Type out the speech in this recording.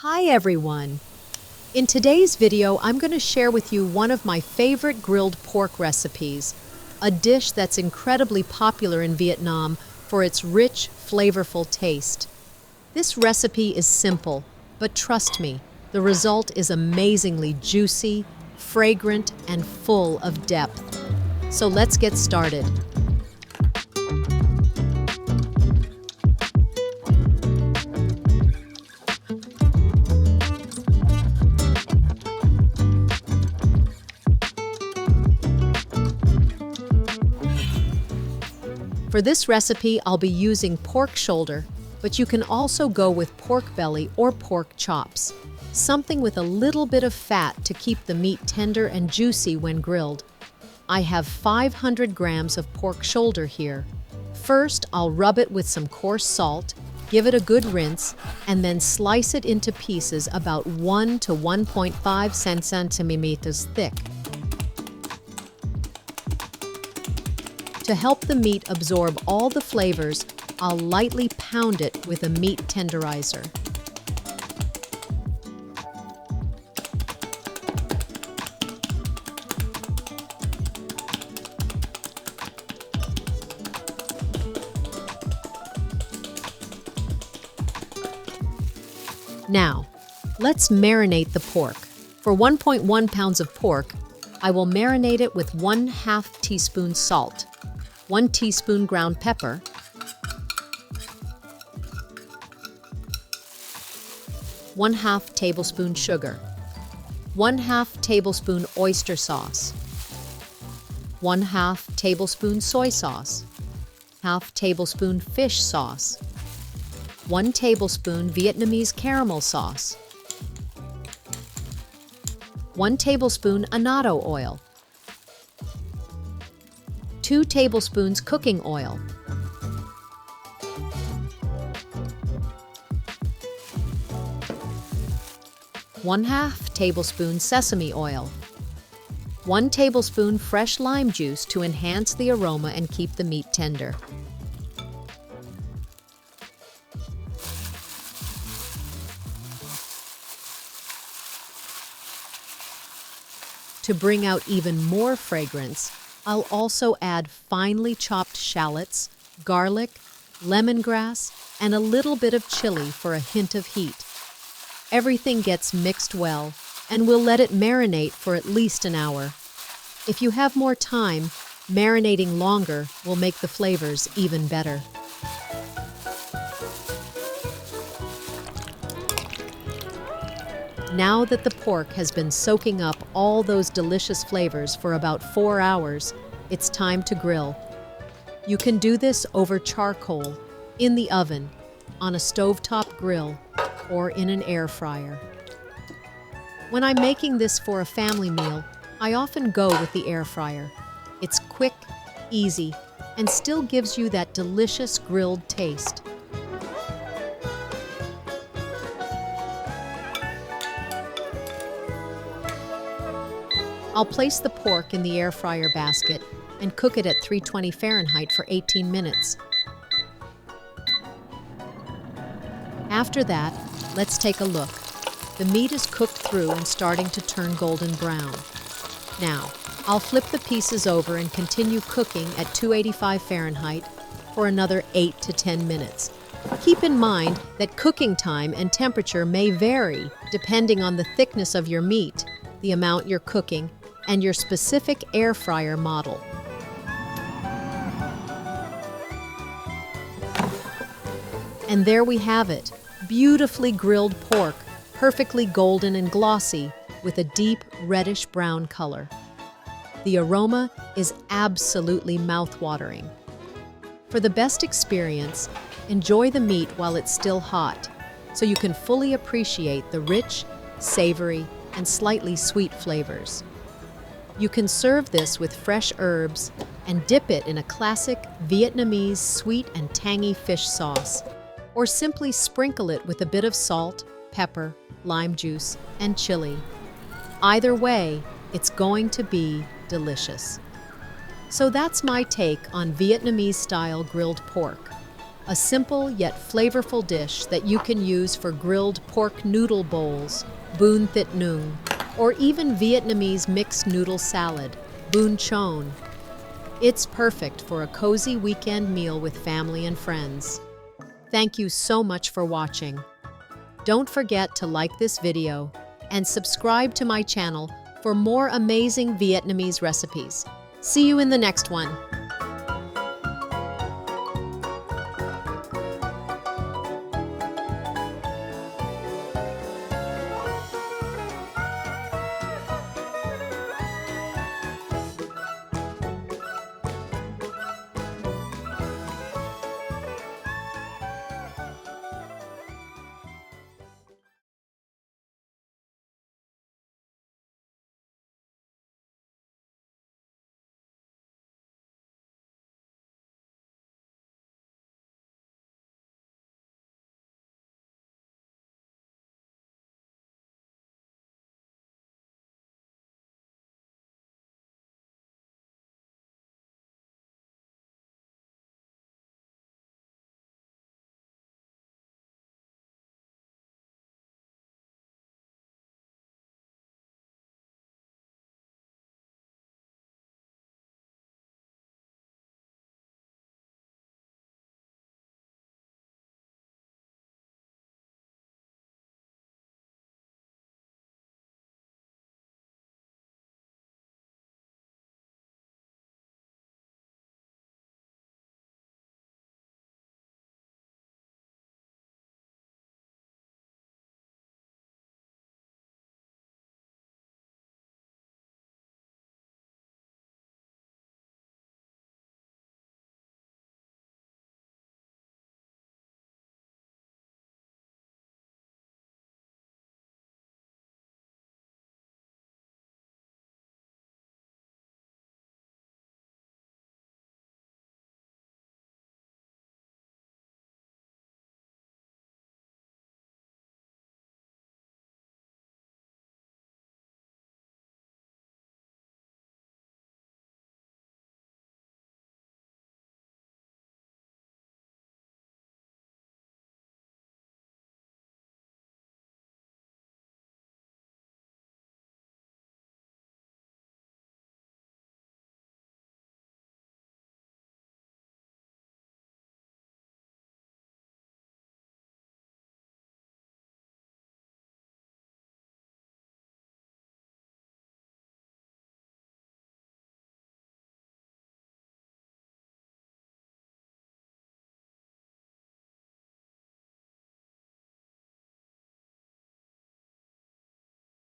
Hi everyone! In today's video, I'm going to share with you one of my favorite grilled pork recipes, a dish that's incredibly popular in Vietnam for its rich, flavorful taste. This recipe is simple, but trust me, the result is amazingly juicy, fragrant, and full of depth. So let's get started. For this recipe, I'll be using pork shoulder, but you can also go with pork belly or pork chops, something with a little bit of fat to keep the meat tender and juicy when grilled. I have 500 grams of pork shoulder here. First, I'll rub it with some coarse salt, give it a good rinse, and then slice it into pieces about 1 to 1.5 centimeters thick. To help the meat absorb all the flavors, I'll lightly pound it with a meat tenderizer. Now, let's marinate the pork. For 1.1 pounds of pork, I will marinate it with 1/2 teaspoon salt, 1 teaspoon ground pepper, 1/2 tablespoon sugar, 1/2 tablespoon oyster sauce, 1/2 tablespoon soy sauce, 1/2 tablespoon fish sauce, 1 tablespoon Vietnamese caramel sauce, 1 tablespoon annatto oil, 2 tablespoons cooking oil, 1/2 tablespoon sesame oil, 1 tablespoon fresh lime juice to enhance the aroma and keep the meat tender. To bring out even more fragrance, I'll also add finely chopped shallots, garlic, lemongrass, and a little bit of chili for a hint of heat. Everything gets mixed well, and we'll let it marinate for at least an hour. If you have more time, marinating longer will make the flavors even better. Now that the pork has been soaking up all those delicious flavors for about 4 hours, it's time to grill. You can do this over charcoal, in the oven, on a stovetop grill, or in an air fryer. When I'm making this for a family meal, I often go with the air fryer. It's quick, easy, and still gives you that delicious grilled taste. I'll place the pork in the air fryer basket and cook it at 320 Fahrenheit for 18 minutes. After that, let's take a look. The meat is cooked through and starting to turn golden brown. Now, I'll flip the pieces over and continue cooking at 285 Fahrenheit for another 8 to 10 minutes. Keep in mind that cooking time and temperature may vary depending on the thickness of your meat, the amount you're cooking, and your specific air fryer model. And there we have it, beautifully grilled pork, perfectly golden and glossy, with a deep reddish brown color. The aroma is absolutely mouth-watering. For the best experience, enjoy the meat while it's still hot, so you can fully appreciate the rich, savory, and slightly sweet flavors. You can serve this with fresh herbs and dip it in a classic Vietnamese sweet and tangy fish sauce, or simply sprinkle it with a bit of salt, pepper, lime juice, and chili. Either way, it's going to be delicious. So that's my take on Vietnamese-style grilled pork. a simple yet flavorful dish that you can use for grilled pork noodle bowls, bún Thit Nuong, or even Vietnamese mixed noodle salad, bún chon. It's perfect for a cozy weekend meal with family and friends. Thank you so much for watching. Don't forget to like this video and subscribe to my channel for more amazing Vietnamese recipes. See you in the next one.